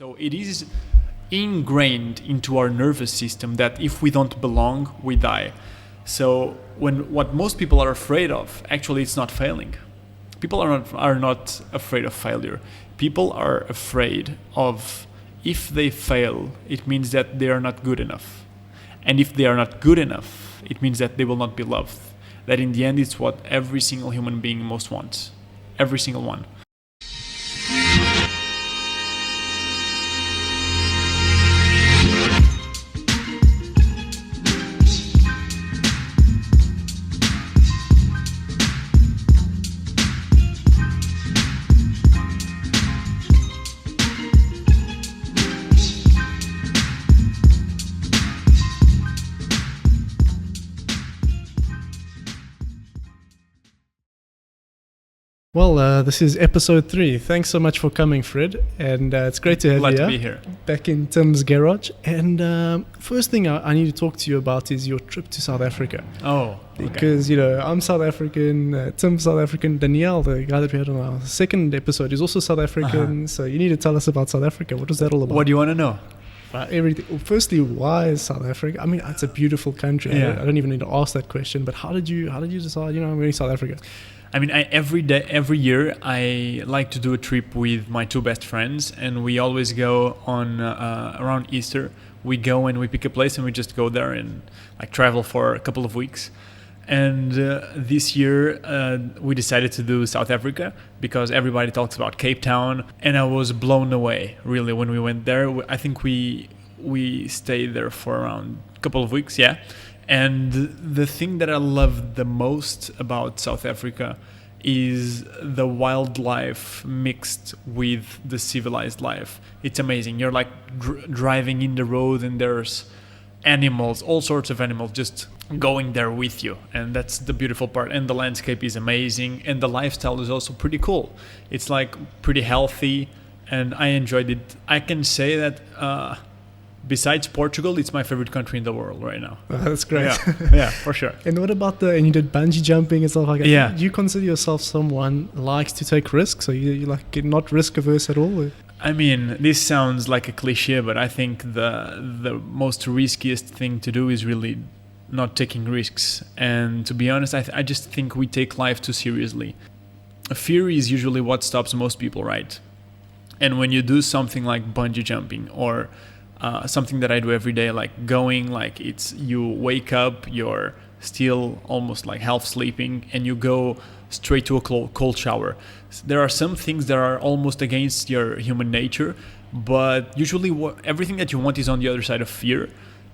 So it is ingrained into our nervous system that if we don't belong, we die. So what most people are afraid of, actually it's not failing. People are not afraid of failure. People are afraid of, if they fail, it means that they are not good enough. And if they are not good enough, it means that they will not be loved. That in the end, it's what every single human being most wants. Every single one. Well, this is episode 3. Thanks so much for coming, Fred. And it's great to have Glad you to be here. Back in Tim's garage. And first thing I need to talk to you about is your trip to South Africa. Oh, okay. Because, I'm South African, Tim's South African, Danielle, the guy that we had on our second episode, is also South African. So you need to tell us about South Africa. What was that all about? What do you want to know? Everything. Firstly, why is South Africa? I mean, it's a beautiful country. Yeah. I don't even need to ask that question. But how did you decide? I'm going to South Africa. I mean, every year I like to do a trip with my 2 best friends, and we always go on around Easter. We go and we pick a place and we just go there and travel for a couple of weeks. And this year we decided to do South Africa because everybody talks about Cape Town, and I was blown away really when we went there. I think we stayed there for around a couple of weeks, yeah. And the thing that I love the most about South Africa is the wildlife mixed with the civilized life. It's amazing. You're driving in the road and there's animals, all sorts of animals just going there with you. And that's the beautiful part. And the landscape is amazing. And the lifestyle is also pretty cool. It's pretty healthy, and I enjoyed it. I can say that besides Portugal, it's my favorite country in the world right now. That's great. Yeah, for sure. And what about and you did bungee jumping and stuff like that? Yeah. Do you consider yourself someone who likes to take risks? So you not risk averse at all? Or? I mean, this sounds like a cliche, but I think the most riskiest thing to do is really not taking risks. And to be honest, I just think we take life too seriously. Fear is usually what stops most people, right? And when you do something like bungee jumping or something that I do every day, you wake up, you're still almost half sleeping, and you go straight to a cold shower. There are some things that are almost against your human nature, but usually everything that you want is on the other side of fear.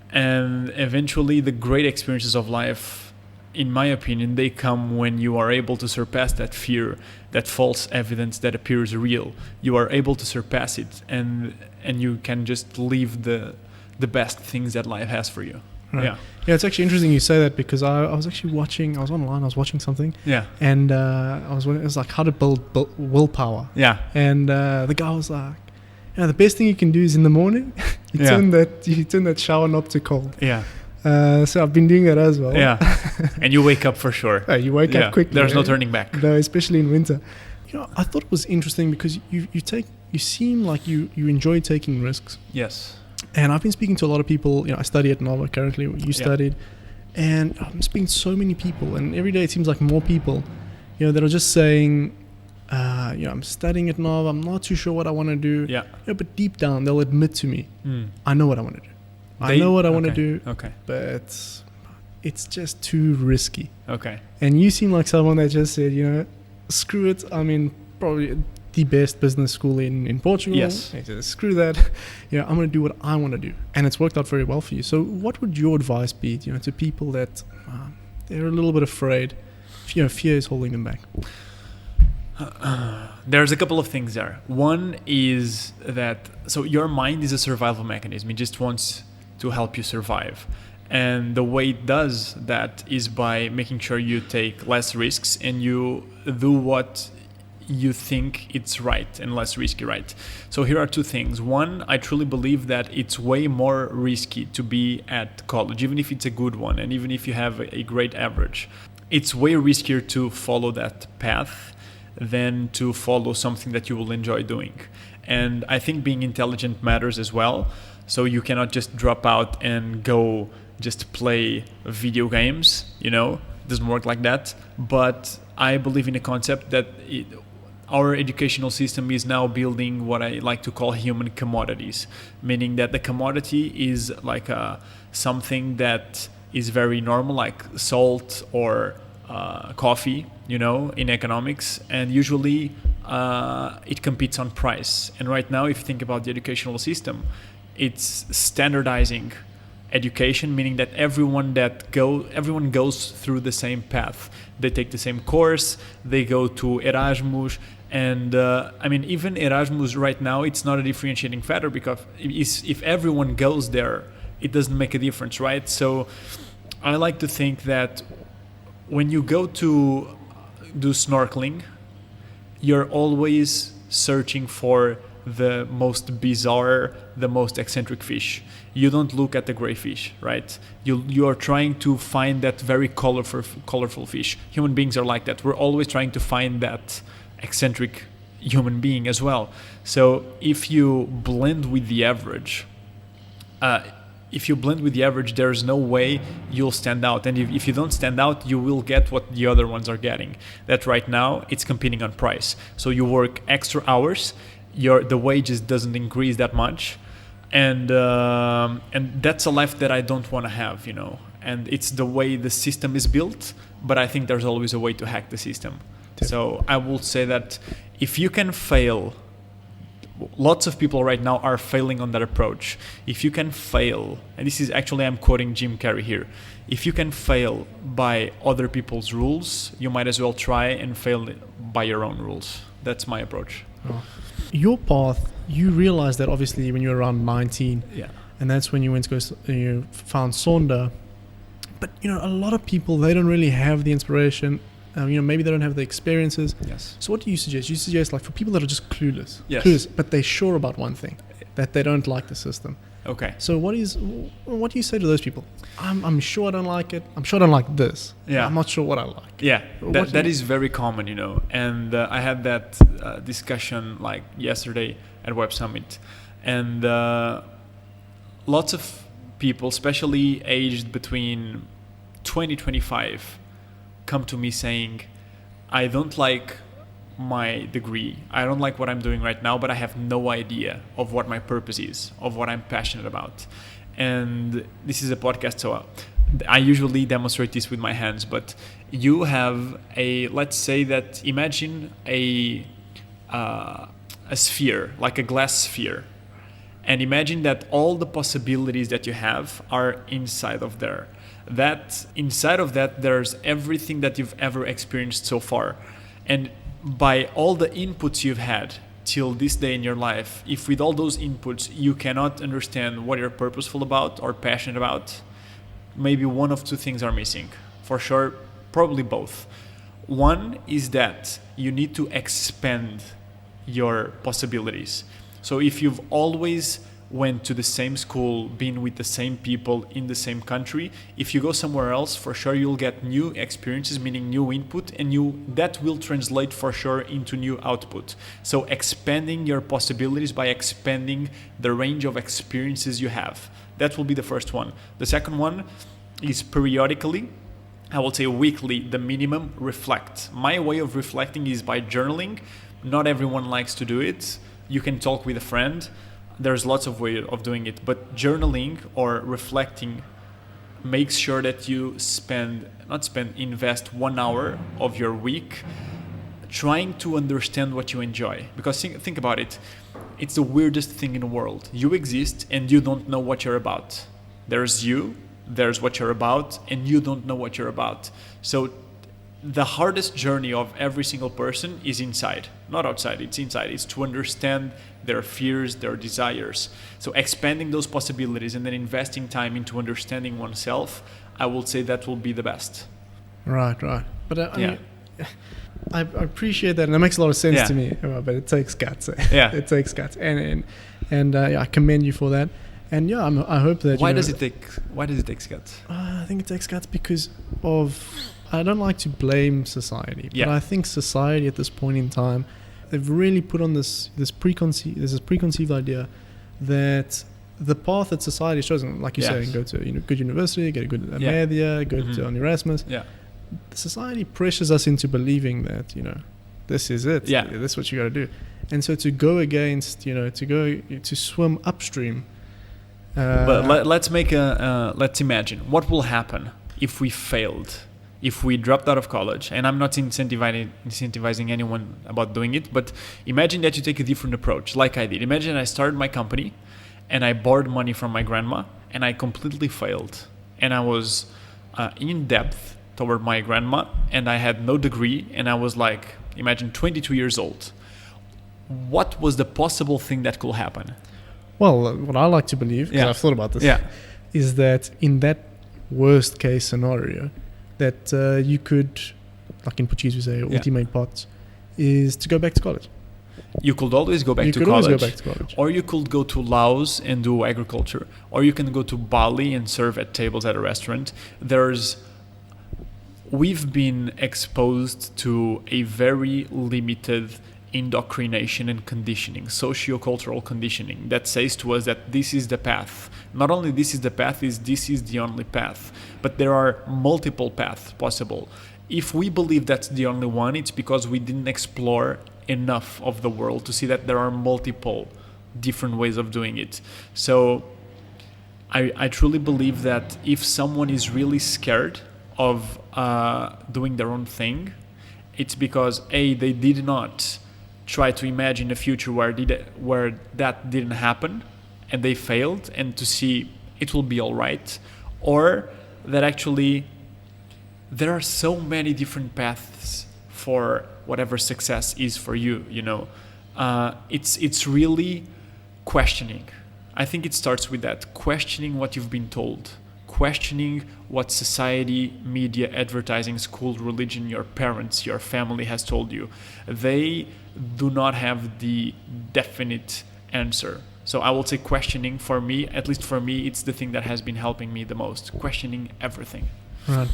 And eventually the great experiences of life, in my opinion, they come when you are able to surpass that fear, that false evidence that appears real. You are able to surpass it, and you can just live the best things that life has for you. Right. Yeah, it's actually interesting you say that, because I was actually online, I was watching something. Yeah. And it was how to build willpower. Yeah. And the guy was like, the best thing you can do is in the morning, you turn that shower knob to cold. Yeah. So I've been doing that as well. Yeah. And you wake up for sure. You wake up quickly. There's no turning back. No, especially in winter. I thought it was interesting because you seem like you enjoy taking risks. Yes. And I've been speaking to a lot of people. I study at Nova currently. You studied, and I'm speaking to so many people. And every day it seems like more people, that are just saying, I'm studying at Nova. I'm not too sure what I want to do. Yeah. But deep down they'll admit to me, I know what I want to do. I know what I want to do. Okay. But it's just too risky. Okay. And you seem like someone that just said, screw it. I mean, probably the best business school in Portugal. Yes. Screw that. I'm going to do what I want to do. And it's worked out very well for you. So what would your advice be, to people that they're a little bit afraid, fear is holding them back? There's a couple of things there. One is that, so your mind is a survival mechanism. It just wants to help you survive. And the way it does that is by making sure you take less risks and you do what you think it's right and less risky, right? So here are 2 things. One, I truly believe that it's way more risky to be at college, even if it's a good one and even if you have a great average. It's way riskier to follow that path than to follow something that you will enjoy doing. And I think being intelligent matters as well. So you cannot just drop out and go just play video games, you know, it doesn't work like that. But I believe in a concept that our educational system is now building what I like to call human commodities, meaning that the commodity is like something that is very normal, like salt or coffee, you know, in economics, and usually it competes on price. And right now, if you think about the educational system, it's standardizing education, meaning that everyone goes through the same path. They take the same course, they go to Erasmus, and I mean, even Erasmus right now, it's not a differentiating factor, because if everyone goes there, it doesn't make a difference, right? So I like to think that when you go to do snorkeling, you're always searching for the most bizarre, the most eccentric fish. You don't look at the gray fish, right? You are trying to find that very colorful fish. Human beings are like that. We're always trying to find that eccentric human being as well. So if you blend with the average, there's no way you'll stand out. And if you don't stand out, you will get what the other ones are getting. That right now, it's competing on price. So you work extra hours, the wages doesn't increase that much, and that's a life that I don't want to have, you know. And it's the way the system is built, but I think there's always a way to hack the system. Yeah. So I will say that if you can fail, lots of people right now are failing on that approach. If you can fail, and this is actually, I'm quoting Jim Carrey here, if you can fail by other people's rules, you might as well try and fail by your own rules. That's my approach. Oh. Your path, you realized that obviously when you were around 19, yeah, and that's when you went to go, you found Sonder. But you know, a lot of people, they don't really have the inspiration. You know, maybe they don't have the experiences. Yes. So what do you suggest? You suggest, like, for people that are just clueless, yes, clueless, but they're sure about one thing, that they don't like the system. Okay. So what do you say to those people? I'm sure I don't like it. I'm sure I don't like this. Yeah. I'm not sure what I like. Yeah, that is very common, you know. And I had that discussion like yesterday at Web Summit, and lots of people, especially aged between 20-25, come to me saying, I don't like my degree, I don't like what I'm doing right now, but I have no idea of what my purpose is, of what I'm passionate about. And this is a podcast, so I usually demonstrate this with my hands, but you have let's say that, imagine a sphere, like a glass sphere, and imagine that all the possibilities that you have are inside of there. That inside of that, there's everything that you've ever experienced so far. And by all the inputs you've had till this day in your life, if with all those inputs you cannot understand what you're purposeful about or passionate about, maybe one of two things are missing. For sure, probably both. One is that you need to expand your possibilities. So if you've always went to the same school, been with the same people in the same country, if you go somewhere else, for sure you'll get new experiences, meaning new input, and that will translate for sure into new output. So expanding your possibilities by expanding the range of experiences you have. That will be the first one. The second one is periodically, I will say weekly, the minimum, reflect. My way of reflecting is by journaling. Not everyone likes to do it. You can talk with a friend. There's lots of ways of doing it, but journaling or reflecting makes sure that you invest 1 hour of your week trying to understand what you enjoy. Because think about it. It's the weirdest thing in the world. You exist and you don't know what you're about. There's you, there's what you're about, and you don't know what you're about. So the hardest journey of every single person is inside, not outside. It's inside. It's to understand their fears, their desires. So expanding those possibilities and then investing time into understanding oneself, I would say that will be the best. Right. But I appreciate that, and it makes a lot of sense to me. But it takes guts. Yeah, it takes guts, and I commend you for that. And I hope that. Why does it take guts? I think it takes guts because of. I don't like to blame society, but I think society at this point in time, they've really put on this preconceived idea that the path that society has chosen, like you say, go to a good university, get a good media, go to on Erasmus. Yeah. Society pressures us into believing that, this is it. Yeah. This is what you got to do. And so to go against, to swim upstream. But let's imagine what will happen if we failed, if we dropped out of college. And I'm not incentivizing anyone about doing it, but imagine that you take a different approach, like I did. Imagine I started my company and I borrowed money from my grandma and I completely failed. And I was in debt toward my grandma and I had no degree and I was like, imagine 22 years old. What was the possible thing that could happen? Well, what I like to believe, because I've thought about this, is that in that worst case scenario, that you could, like in Portuguese we say, ultimate pots, is to go back to college. You could always go back to college. Always go back to college. Or you could go to Laos and do agriculture. Or you can go to Bali and serve at tables at a restaurant. We've been exposed to a very limited indoctrination and conditioning, socio-cultural conditioning that says to us that this is the path. Not only this is the path, this is the only path, but there are multiple paths possible. If we believe that's the only one, it's because we didn't explore enough of the world to see that there are multiple different ways of doing it. So I truly believe that if someone is really scared of doing their own thing, it's because they did not try to imagine a future where that didn't happen and they failed, and to see it will be all right, or that actually there are so many different paths for whatever success is for you. It's really questioning. I think it starts with that, questioning what you've been told, questioning what society, media, advertising, school, religion, your parents, your family has told you. They do not have the definite answer. So I will say questioning, for me, at least for me, it's the thing that has been helping me the most, questioning everything. Right.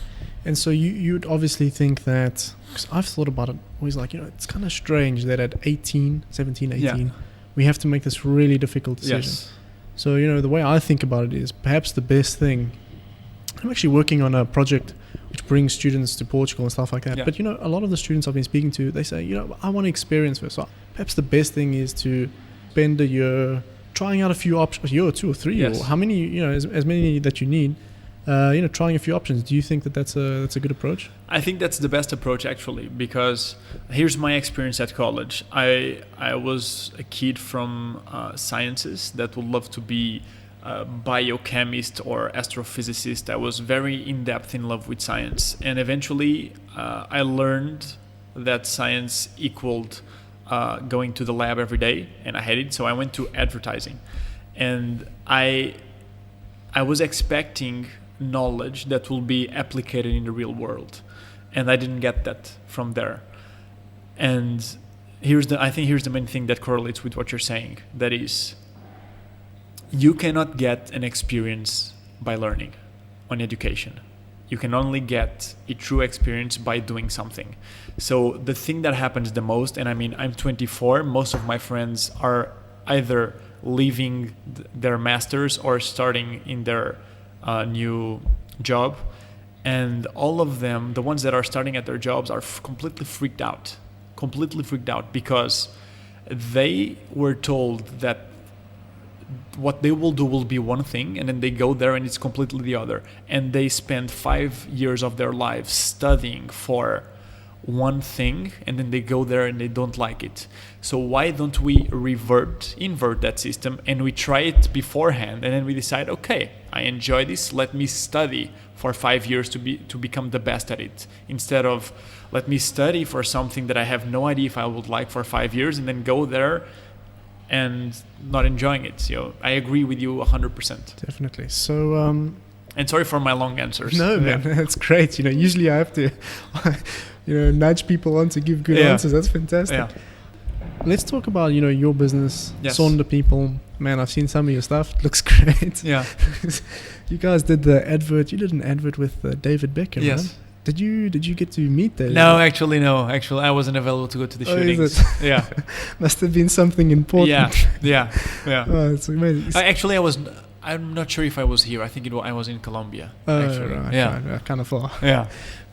And so you'd obviously think that, because I've thought about it, always like, it's kind of strange that at 17, 18, we have to make this really difficult decision. Yes. So, the way I think about it is perhaps the best thing. I'm actually working on a project which brings students to Portugal and stuff like that. Yeah. But, a lot of the students I've been speaking to, they say, I want to experience first. So perhaps the best thing is to spend a year trying out a few options, a year or 2 or 3, or how many, as many that you need, trying a few options. Do you think that that's a good approach? I think that's the best approach, actually, because here's my experience at college. I was a kid from sciences that would love to be a biochemist or astrophysicist. I was very in-depth in love with science, and eventually I learned that science equaled going to the lab every day, and I hated it. So I went to advertising, and I was expecting knowledge that will be applicated in the real world, and I didn't get that from there. And I think here's the main thing that correlates with what you're saying. That is, you cannot get an experience by learning on education. You can only get a true experience by doing something. So the thing that happens the most, and I'm 24, most of my friends are either leaving their masters or starting in their new job, and all of them, the ones that are starting at their jobs, are completely freaked out because they were told that what they will do will be one thing, and then they go there and it's completely the other, and they spend 5 years of their lives studying for one thing, and then they go there and they don't like it. So why don't we invert that system, and we try it beforehand, and then we decide, okay, I enjoy this, let me study for 5 years to become the best at it, instead of let me study for something that I have no idea if I would like for 5 years, and then go there and not enjoying it. So I agree with you 100%. Definitely. So and sorry for my long answers. No, man, that's great. Usually I have to nudge people on to give good answers. That's fantastic. Yeah. Let's talk about your business, Sonder People. Man, I've seen some of your stuff. It looks great. Yeah. You guys did the advert. You did an advert with David Beckham, yes. right? Did you get to meet them? No. Actually, I wasn't available to go to the shootings. Yeah. Must have been something important. Yeah. Oh, it's amazing. I'm not sure if I was here. I think I was in Colombia. Actually. Right, yeah. right, kind of far. Yeah.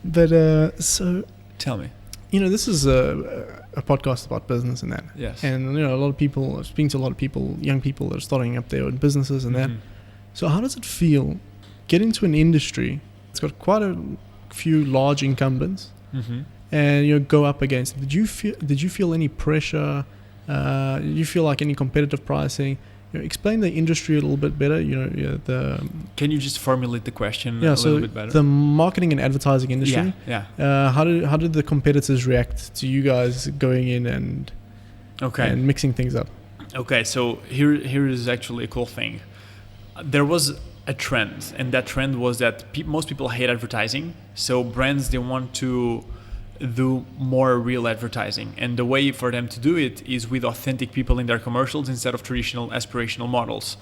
But so tell me. This is a podcast about business and that. Yes. And a lot of people, speaking to a lot of people, young people that are starting up their own businesses and that. So how does it feel get into an industry? It's got quite a few large incumbents, and go up against it. Did you feel any pressure? Did you feel like any competitive pricing? Explain the industry a little bit better. Can you just formulate the question a little bit better? The marketing and advertising industry. Yeah. How did the competitors react to you guys going in and mixing things up? Okay, so here is actually a cool thing. There was a trend, and that trend was that most people hate advertising. So brands, they want to do more real advertising, and the way for them to do it is with authentic people in their commercials instead of traditional aspirational models.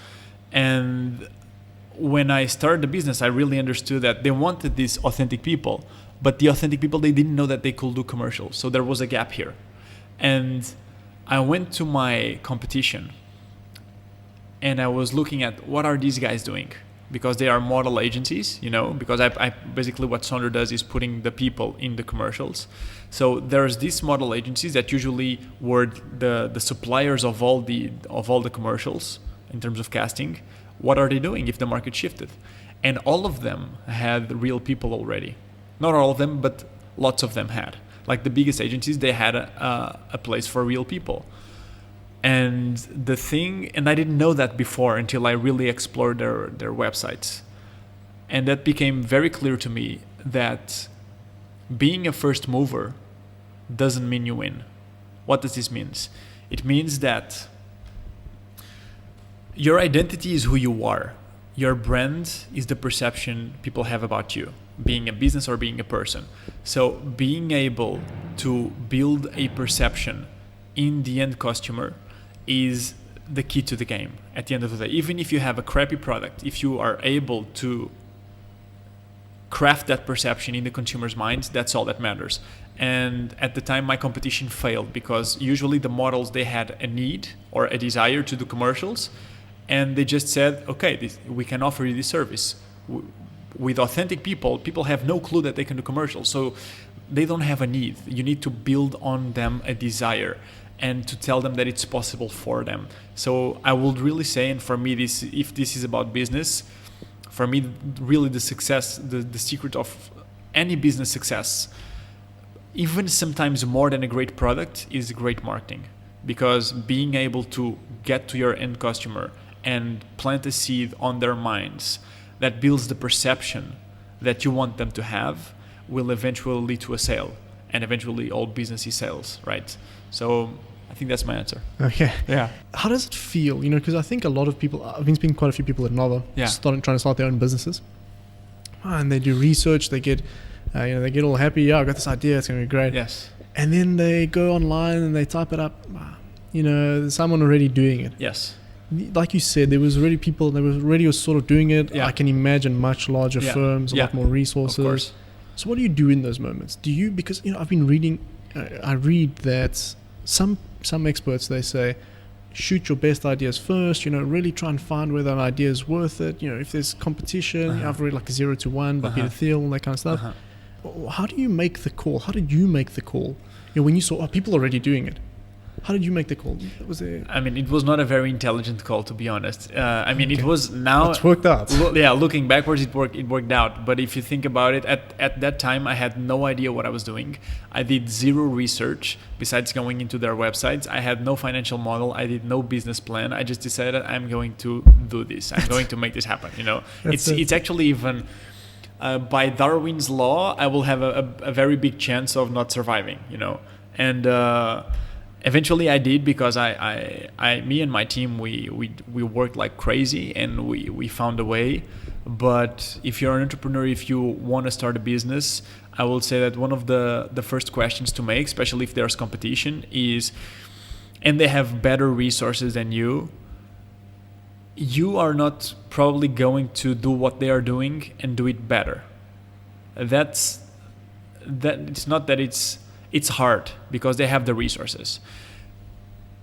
And when I started the business, I really understood that they wanted these authentic people, but the authentic people, they didn't know that they could do commercials. So there was a gap here. And I went to my competition and I was looking at what are these guys doing, because they are model agencies, because I basically what Sonder does is putting the people in the commercials. So there's these model agencies that usually were the suppliers of all the commercials in terms of casting. What are they doing if the market shifted? And all of them had real people already. Not all of them, but lots of them had. Like the biggest agencies, they had a place for real people. And I didn't know that before until I really explored their websites. And that became very clear to me that being a first mover doesn't mean you win. What does this mean? It means that your identity is who you are. Your brand is the perception people have about you, being a business or being a person. So being able to build a perception in the end customer is the key to the game at the end of the day. Even if you have a crappy product, if you are able to craft that perception in the consumer's minds, that's all that matters. And at the time, my competition failed because usually the models, they had a need or a desire to do commercials, and they just said, okay, we can offer you this service. With authentic people have no clue that they can do commercials, so they don't have a need. You need to build on them a desire and to tell them that it's possible for them. So I would really say, and for me, if this is about business, for me, really the success, the secret of any business success, even sometimes more than a great product, is great marketing. Because being able to get to your end customer and plant a seed on their minds that builds the perception that you want them to have will eventually lead to a sale. And eventually all business is sales, right? So I think that's my answer. Okay. Yeah. How does it feel? Because I think a lot of people, I've been speaking to quite a few people at Nova, trying to start their own businesses. And they do research, they get all happy. Yeah, I've got this idea, it's going to be great. Yes. And then they go online and they type it up. There's someone already doing it. Yes. Like you said, there was already people that was already sort of doing it. Yeah. I can imagine much larger firms, a lot more resources. Of course. So what do you do in those moments? Because I've been reading, I read that some experts, they say, shoot your best ideas first, really try and find whether an idea is worth it. If there's competition, I've read like 0 to 1 by Peter Thiel and that kind of stuff. How do you make the call? How did you make the call? When you saw people already doing it, how did you make the call? It was not a very intelligent call, to be honest. It was now. It's worked out. Looking backwards, it worked out. But if you think about it, at that time, I had no idea what I was doing. I did zero research besides going into their websites. I had no financial model. I did no business plan. I just decided I'm going to do this. I'm going to make this happen. It's actually even by Darwin's law, I will have a very big chance of not surviving. And. Eventually I did, because me and my team, we worked like crazy and we found a way. But if you're an entrepreneur, if you want to start a business, I will say that one of the first questions to make, especially if there's competition, is, and they have better resources than you are not probably going to do what they are doing and do it better. That's that it's not that it's hard because they have the resources.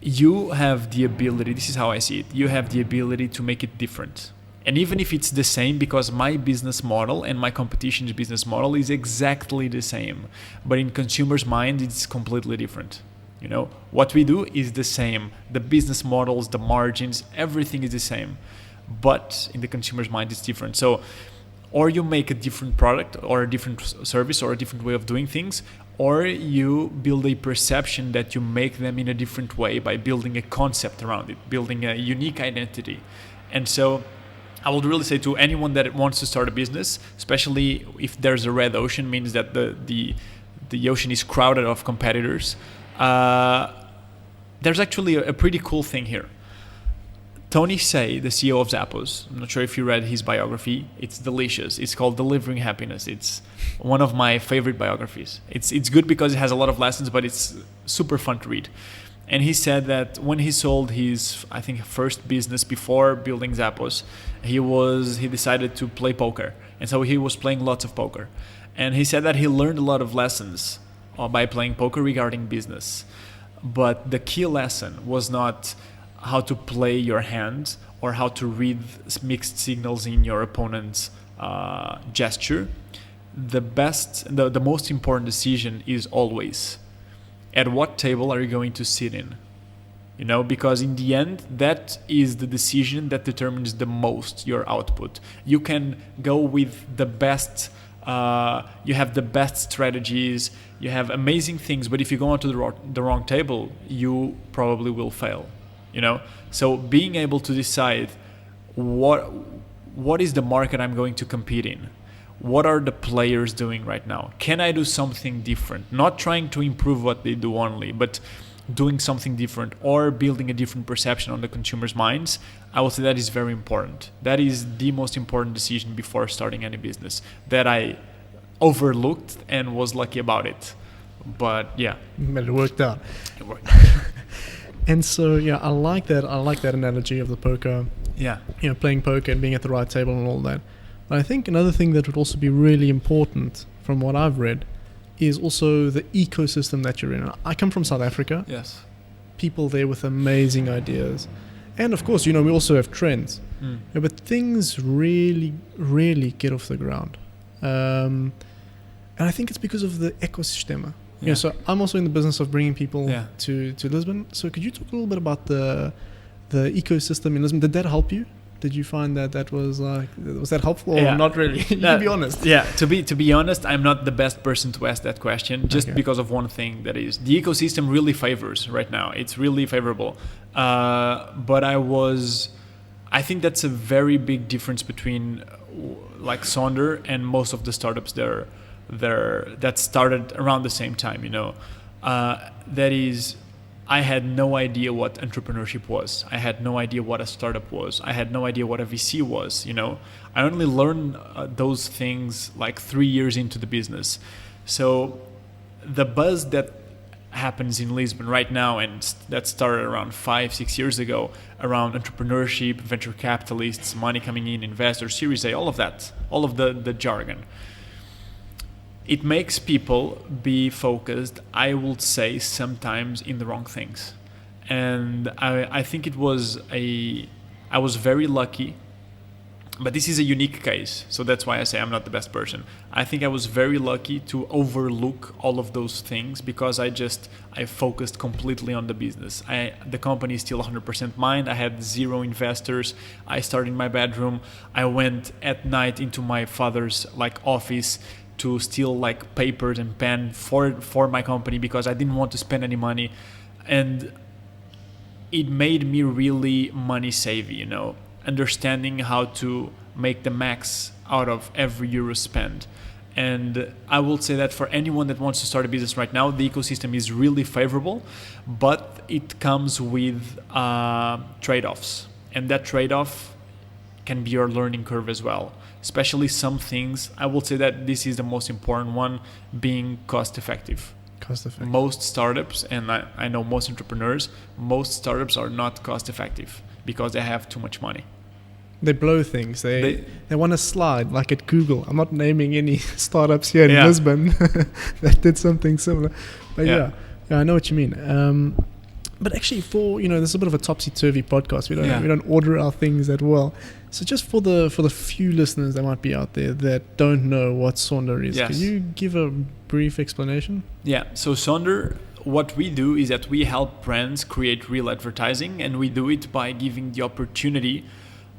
You have the ability, this is how I see it, you have the ability to make it different. And even if it's the same, because my business model and my competition's business model is exactly the same, but in consumers' mind, it's completely different. You know, what we do is the same. The business models, the margins, everything is the same. But in the consumer's mind, it's different. So, or you make a different product or a different service or a different way of doing things, or you build a perception that you make them in a different way by building a concept around it, building a unique identity. And so I would really say to anyone that wants to start a business, especially if there's a red ocean, means that the ocean is crowded of competitors. There's actually a pretty cool thing here. Tony Hsieh, the CEO of Zappos, I'm not sure if you read his biography. It's delicious. It's called Delivering Happiness. It's one of my favorite biographies. It's good because it has a lot of lessons, but it's super fun to read. And he said that when he sold his, I think, first business before building Zappos, he decided to play poker. And so he was playing lots of poker. And he said that he learned a lot of lessons by playing poker regarding business. But the key lesson was not how to play your hand or how to read mixed signals in your opponent's gesture. The most important decision is always, at what table are you going to sit in? You know, because in the end, that is the decision that determines the most your output. You can go with the best, you have the best strategies, you have amazing things, but if you go onto the wrong table, you probably will fail. You know, so being able to decide what is the market I'm going to compete in? What are the players doing right now? Can I do something different? Not trying to improve what they do only, but doing something different or building a different perception on the consumer's minds. I would say that is very important. That is the most important decision before starting any business that I overlooked and was lucky about it. But yeah. But it worked out. It worked. And so, yeah, I like that analogy of the poker. Yeah. You know, playing poker and being at the right table and all that. But I think another thing that would also be really important from what I've read is also the ecosystem that you're in. I come from South Africa. Yes. People there with amazing ideas. And of course, you know, we also have trends. You know, but things really, really get off the ground. And I think it's because of the ecosystem. Yeah. So I'm also in the business of bringing people to Lisbon. So could you talk a little bit about the ecosystem in Lisbon? Did that help you? Did you find that was that helpful or not really? You can be honest. Yeah, to be honest, I'm not the best person to ask that question just because of one thing, that is the ecosystem really favors right now. It's really favorable. But I think that's a very big difference between like Sonder and most of the startups there that started around the same time, you know. That is, I had no idea what entrepreneurship was. I had no idea what a startup was. I had no idea what a VC was, you know. I only learned those things like 3 years into the business. So the buzz that happens in Lisbon right now and that started around 5-6 years ago around entrepreneurship, venture capitalists, money coming in, investors, Series A, all of that, all of the jargon. It makes people be focused, I would say, sometimes in the wrong things. And I think I was very lucky, but this is a unique case. So that's why I say I'm not the best person. I think I was very lucky to overlook all of those things because I focused completely on the business. The company is still 100% mine. I had 0 investors. I started in my bedroom. I went at night into my father's office to steal papers and pen for my company because I didn't want to spend any money. And it made me really money savvy, you know, understanding how to make the max out of every euro spent. And I will say that for anyone that wants to start a business right now, the ecosystem is really favorable, but it comes with trade-offs. And that trade-off can be your learning curve as well. Especially some things, I will say that this is the most important one, being cost effective. Most startups, and I know most entrepreneurs, most startups are not cost effective because they have too much money. They blow things. They want to slide, like at Google. I'm not naming any startups here in Yeah. Lisbon that did something similar. But yeah, I know what you mean. But actually, this is a bit of a topsy-turvy podcast. We don't order our things that well. So just for the few listeners that might be out there that don't know what Sonder is, Yes. can you give a brief explanation? Yeah, so Sonder, what we do is that we help brands create real advertising, and we do it by giving the opportunity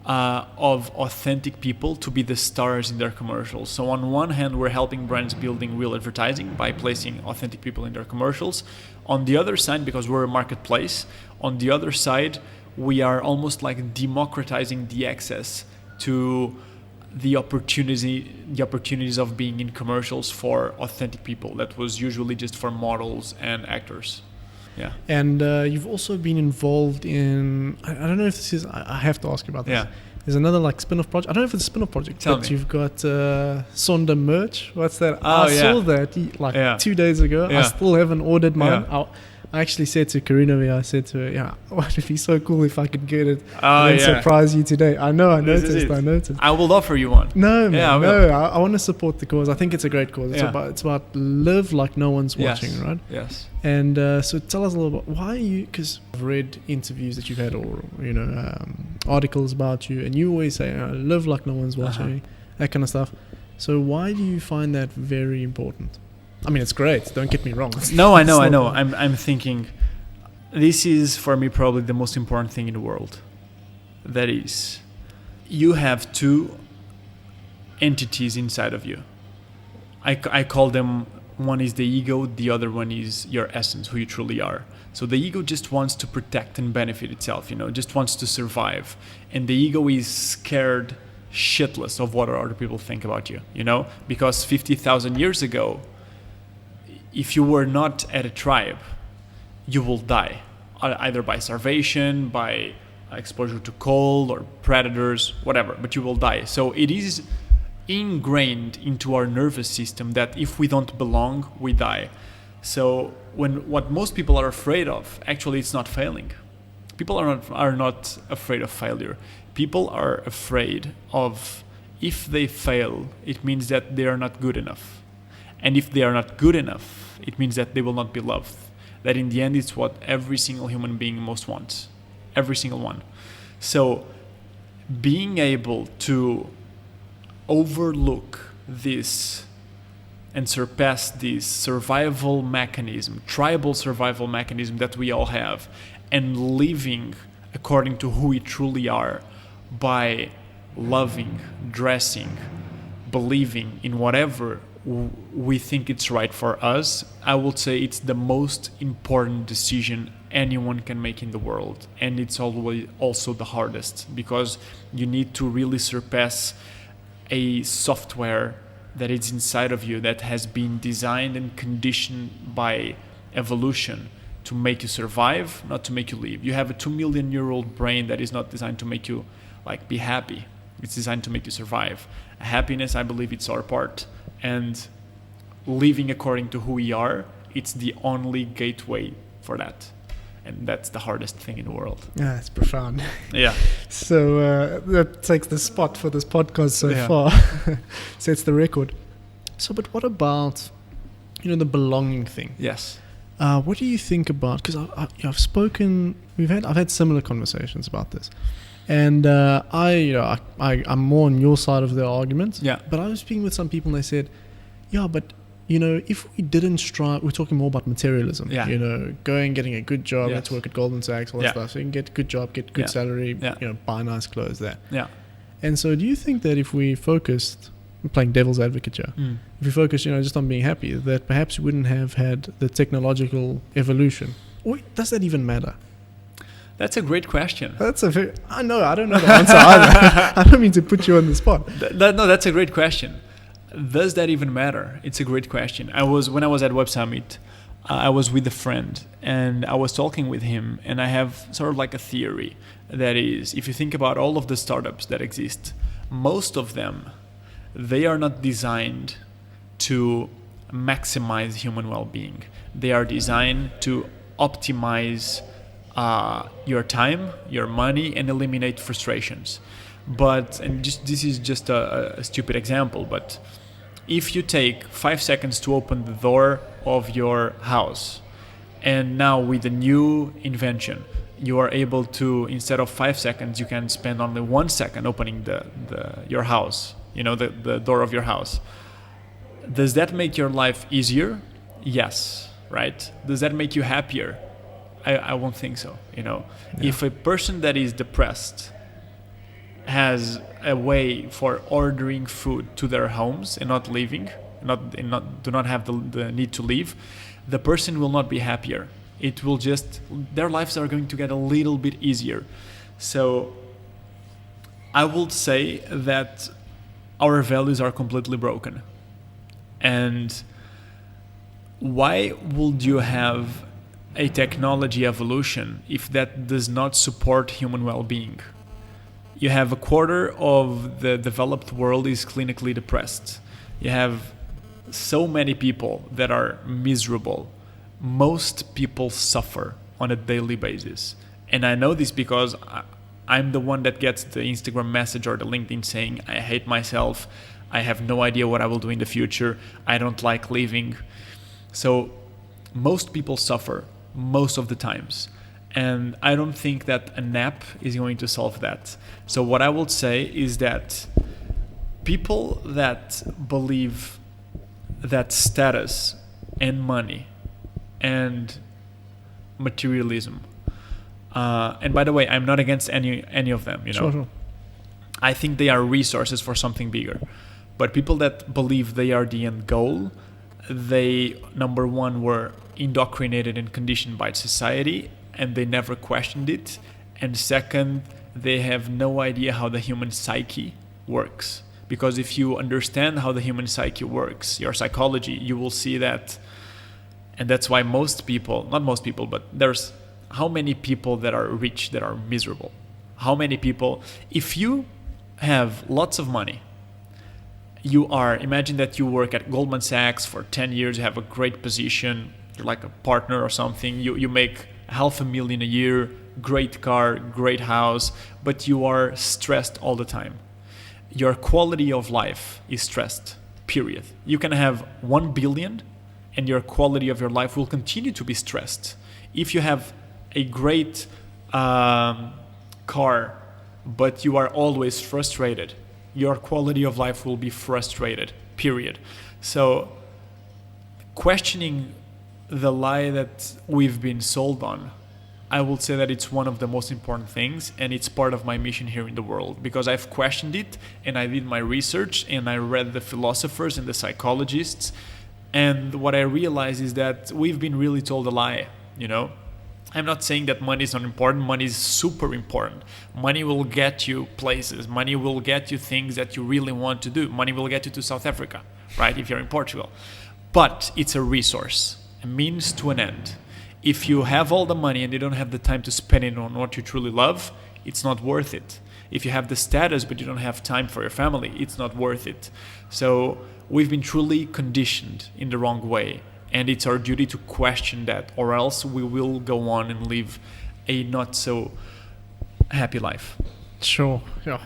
of authentic people to be the stars in their commercials. So on one hand, we're helping brands building real advertising by placing authentic people in their commercials. On the other side, because we're a marketplace, on the other side, we are almost like democratizing the access to the opportunities of being in commercials for authentic people. That was usually just for models and actors. Yeah. And you've also been involved in, I don't know if this is, I have to ask you about this. Yeah. There's another like spin-off project. I don't know if it's a spin-off project, Tell but me. you've got Sonder merch. What's that? Oh, I yeah. saw that 2 days ago. Yeah. I still haven't ordered mine. Yeah. I actually said to Karina, I said to her, would it be so cool if I could get it Oh, and then yeah. surprise you today? I know, I This is noticed. it. I will offer you one. No, man, Yeah, I no. will. I want to support the cause. I think it's a great cause. It's about live like no one's watching, Yes. right? Yes. And so tell us a little bit, why are you, because I've read interviews that you've had or, articles about you, and you always say, live like no one's watching, that kind of stuff. So why do you find that very important? I mean, it's great. Don't get me wrong. No, I know. It's not- I'm thinking, this is for me probably the most important thing in the world. That is, you have two entities inside of you. I call them, one is the ego, the other one is your essence, who you truly are. So the ego just wants to protect and benefit itself, just wants to survive. And the ego is scared shitless of what other people think about you, because 50,000 years ago, if you were not at a tribe, you will die, either by starvation, by exposure to cold or predators, whatever, but you will die. So it is ingrained into our nervous system that if we don't belong, we die. So what most people are afraid of, actually, it's not failing. People are not afraid of failure. People are afraid of, if they fail, it means that they are not good enough. And if they are not good enough, it means that they will not be loved. That in the end, it's what every single human being most wants. Every single one. So being able to overlook this and surpass this survival mechanism, tribal survival mechanism that we all have, and living according to who we truly are by loving, dressing, believing in whatever we think it's right for us, I would say it's the most important decision anyone can make in the world. And it's always also the hardest, because you need to really surpass a software that is inside of you that has been designed and conditioned by evolution to make you survive, not to make you live. You have a 2 million year old brain that is not designed to make you be happy. It's designed to make you survive. Happiness, I believe, it's our part. And living according to who we are, it's the only gateway for that. And that's the hardest thing in the world. Yeah, it's profound. Yeah. So that takes the spot for this podcast so far. Sets the record. So, but what about, the belonging thing? Yes. What do you think about? Because I've spoken. I've had similar conversations about this, and I'm more on your side of the argument. Yeah. But I was speaking with some people, and they said, "Yeah, but if we didn't strive, we're talking more about materialism. Yeah. Going, getting a good job, Yes. let's work at Goldman Sachs, all that stuff. So you can get a good job, get good salary, buy nice clothes, that. Yeah. And so, do you think that if we focused, I'm playing devil's advocate here, if we focus, just on being happy, that perhaps we wouldn't have had the technological evolution? Or does that even matter? That's a great question. I know, I don't know the answer either. I don't mean to put you on the spot. No, that's a great question. Does that even matter? It's a great question. When I was at Web Summit, I was with a friend and I was talking with him, and I have sort of like a theory that is, if you think about all of the startups that exist, most of them, they are not designed to maximize human well-being. They are designed to optimize your time, your money, and eliminate frustrations. But, and just this is just a stupid example, but if you take 5 seconds to open the door of your house, and now with a new invention, you are able to, instead of 5 seconds, you can spend only 1 second opening your house, the door of your house. Does that make your life easier? Yes, right? Does that make you happier? I won't think so, Yeah. If a person that is depressed has a way for ordering food to their homes and not leaving, do not have the need to leave, the person will not be happier. It will just, their lives are going to get a little bit easier. So I would say that our values are completely broken. And why would you have a technology evolution if that does not support human well-being? You have a quarter of the developed world is clinically depressed. You have so many people that are miserable. Most people suffer on a daily basis. And I know this because I'm the one that gets the Instagram message or the LinkedIn saying, I hate myself. I have no idea what I will do in the future. I don't like living. So most people suffer most of the times. And I don't think that a nap is going to solve that. So what I would say is that people that believe that status and money and materialism, and by the way, I'm not against any of them, Sure. I think they are resources for something bigger. But people that believe they are the end goal, they, number one, were indoctrinated and conditioned by society, and they never questioned it. And second, they have no idea how the human psyche works. Because if you understand how the human psyche works, your psychology, you will see that. And that's why most people, not most people, but there's how many people that are rich that are miserable? How many people, if you have lots of money, imagine that you work at Goldman Sachs for 10 years, you have a great position, you're like a partner or something, you make $500,000 a year, great car, great house, but you are stressed all the time. Your quality of life is stressed, period. You can have 1 billion and your quality of your life will continue to be stressed. If you have a great car, but you are always frustrated, your quality of life will be frustrated, period. So questioning the lie that we've been sold on, I would say that it's one of the most important things, and it's part of my mission here in the world, because I've questioned it and I did my research and I read the philosophers and the psychologists, and what I realized is that we've been really told a lie, I'm not saying that money is not important. Money is super important. Money will get you places. Money will get you things that you really want to do. Money will get you to South Africa, right, if you're in Portugal. But it's a resource, a means to an end. If you have all the money and you don't have the time to spend it on what you truly love, it's not worth it. If you have the status but you don't have time for your family, it's not worth it. So we've been truly conditioned in the wrong way. And it's our duty to question that, or else we will go on and live a not so happy life. Sure. Yeah.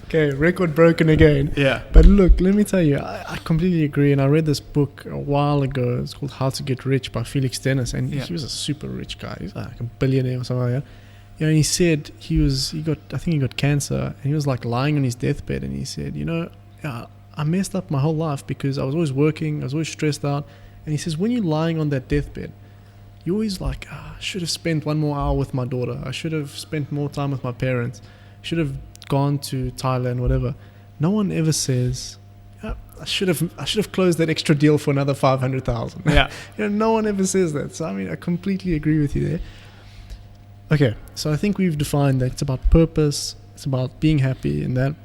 Okay, record broken again. Yeah. But look, let me tell you, I completely agree. And I read this book a while ago. It's called How to Get Rich by Felix Dennis. And he was a super rich guy. He's like a billionaire or something like that. And he said he got cancer. And he was like lying on his deathbed. And he said, I messed up my whole life because I was always working. I was always stressed out. And he says, when you're lying on that deathbed, you're always like, I should have spent 1 more hour with my daughter. I should have spent more time with my parents. I should have gone to Thailand, whatever. No one ever says, I should have closed that extra deal for another 500,000. Yeah. No one ever says that. So I completely agree with you there. Okay, so I think we've defined that it's about purpose. It's about being happy and that.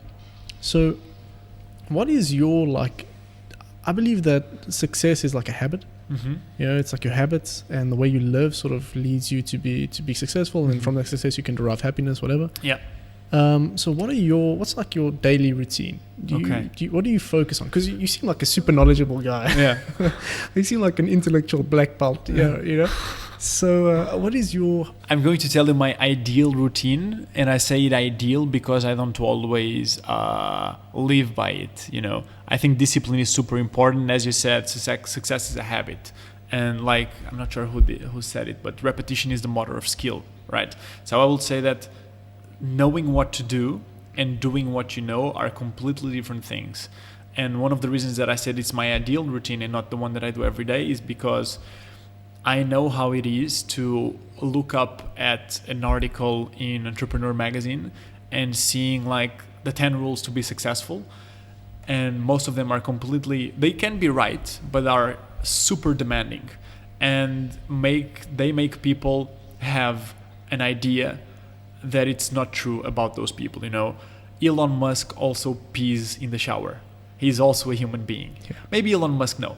So what is your I believe that success is like a habit. Mm-hmm. It's like your habits and the way you live sort of leads you to be successful, and from that success you can derive happiness, whatever. Yeah. So what's like your daily routine? What do you focus on? Because you seem like a super knowledgeable guy. Yeah. You seem like an intellectual black belt. So, what is your... I'm going to tell you my ideal routine, and I say it ideal because I don't always live by it. You know, I think discipline is super important. As you said, success is a habit, and like I'm not sure who said it, but repetition is the mother of skill, right? So I will say that knowing what to do and doing what you know are completely different things. And one of the reasons that I said it's my ideal routine and not the one that I do every day is because I know how it is to look up at an article in Entrepreneur magazine and seeing like the 10 rules to be successful. And most of them are they can be right, but are super demanding and they make people have an idea that it's not true about those people. You know, Elon Musk also pees in the shower. He's also a human being. Yeah. Maybe Elon Musk, no,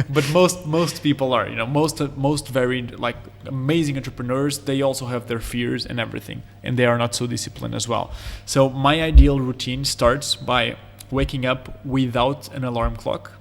but most people are. You know, most very like amazing entrepreneurs. They also have their fears and everything, and they are not so disciplined as well. So my ideal routine starts by waking up without an alarm clock,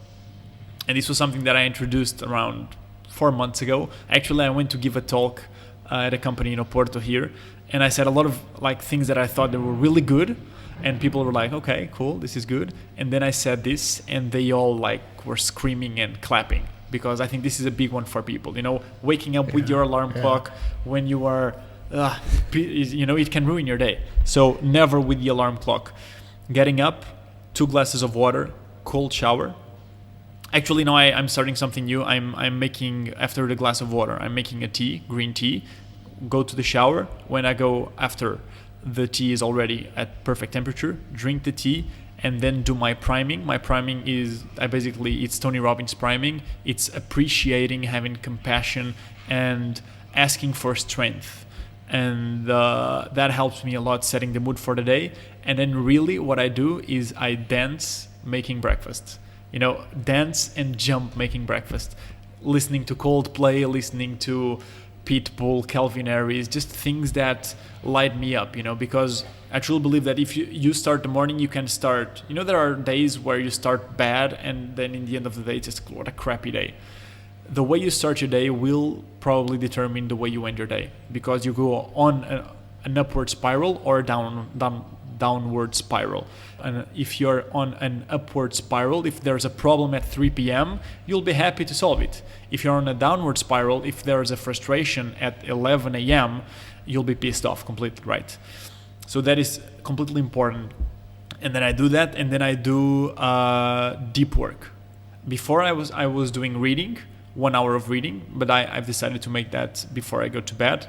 and this was something that I introduced around 4 months ago. Actually, I went to give a talk at a company in Oporto here, and I said a lot of like things that I thought they were really good. And people were like, okay, cool, this is good. And then I said this, and they all like were screaming and clapping, because I think this is a big one for people. You know, waking up with your alarm clock when you are, you know, it can ruin your day. So never with the alarm clock. Getting up, 2 glasses of water, cold shower. Actually, no, I'm starting something new. I'm making, after the glass of water, I'm making a tea, green tea. Go to the shower. When I go after the tea is already at perfect temperature, drink the tea, and then do my priming. My priming is, it's Tony Robbins priming. It's appreciating, having compassion, and asking for strength. And that helps me a lot, setting the mood for the day. And then really what I do is I dance making breakfast. You know, dance and jump making breakfast. Listening to Coldplay, listening to Pitbull, Calvin Harris, just things that light me up, you know, because I truly believe that if you start the morning, you can start, you know, there are days where you start bad and then in the end of the day, it's just what a crappy day. The way you start your day will probably determine the way you end your day, because you go on an upward spiral or downward spiral. And if you're on an upward spiral, if there's a problem at 3 p.m., you'll be happy to solve it. If you're on a downward spiral, if there's a frustration at 11 a.m., you'll be pissed off completely, right? So that is completely important. And then I do that, and then I do deep work. Before I was doing reading, 1 hour of reading, but I've decided to make that before I go to bed.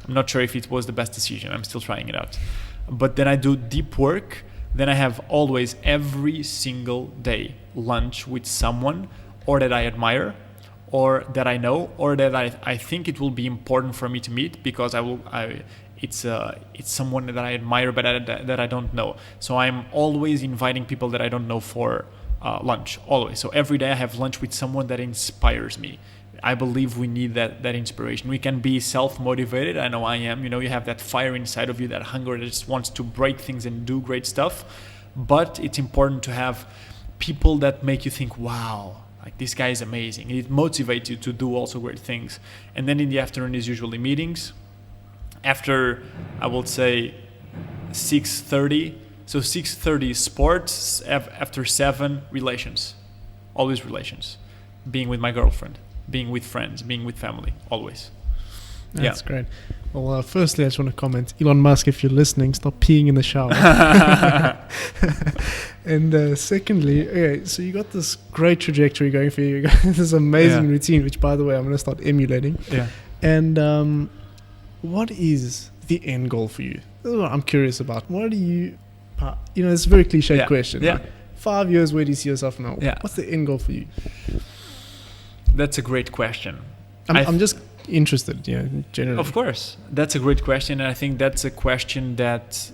I'm not sure if it was the best decision. I'm still trying it out. But then I do deep work. Then I have always, every single day, lunch with someone or that I admire or that I know or that I think it will be important for me to meet, because it's someone that I admire but that I don't know. So I'm always inviting people that I don't know for lunch, always. So every day I have lunch with someone that inspires me. I believe we need that inspiration. We can be self-motivated. I know I am. You know, you have that fire inside of you, that hunger that just wants to break things and do great stuff. But it's important to have people that make you think, wow, like this guy is amazing. It motivates you to do also great things. And then in the afternoon is usually meetings. After, I would say, 6:30. So 6:30 sports. After 7, relations. Always relations. Being with my girlfriend. Being with friends, being with family, always. That's great. Well, firstly, I just want to comment, Elon Musk, if you're listening, stop peeing in the shower. And secondly, okay, so you got this great trajectory going for you. You got this amazing routine, which, by the way, I'm going to start emulating. Yeah. And what is the end goal for you? This is what I'm curious about. What do you know, it's a very cliched question. Yeah. Right? 5 years, where do you see yourself now? Yeah. What's the end goal for you? That's a great question. I'm just interested, generally. Of course. That's a great question. And I think that's a question that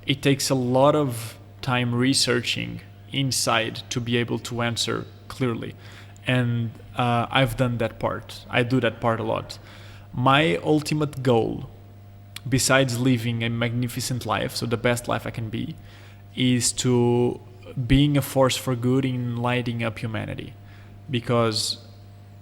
it takes a lot of time researching inside to be able to answer clearly. And I've done that part. I do that part a lot. My ultimate goal, besides living a magnificent life, so the best life I can be, is to being a force for good in lighting up humanity. Because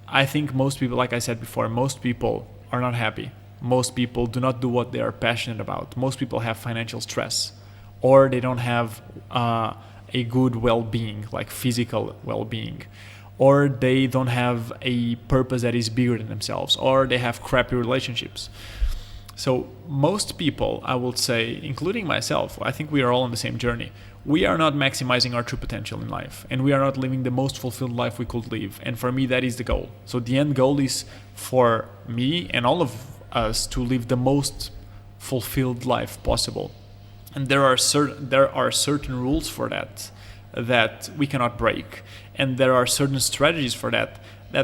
I think most people, like I said before, most people are not happy. Most people do not do what they are passionate about. Most people have financial stress, or they don't have a good well-being, like physical well-being, or they don't have a purpose that is bigger than themselves, or they have crappy relationships. So most people, I would say, including myself, I think we are all on the same journey. We are not maximizing our true potential in life, and we are not living the most fulfilled life we could live. And for me, that is the goal. So the end goal is for me and all of us to live the most fulfilled life possible. And there are certain rules for that we cannot break, and there are certain strategies for that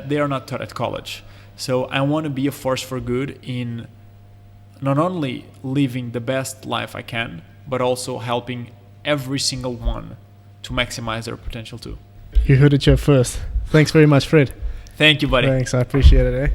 they are not taught at college. So I want to be a force for good in not only living the best life I can, but also helping every single one to maximize their potential too. You heard it here first. Thanks very much, Fred. Thank you, buddy. Thanks, I appreciate it.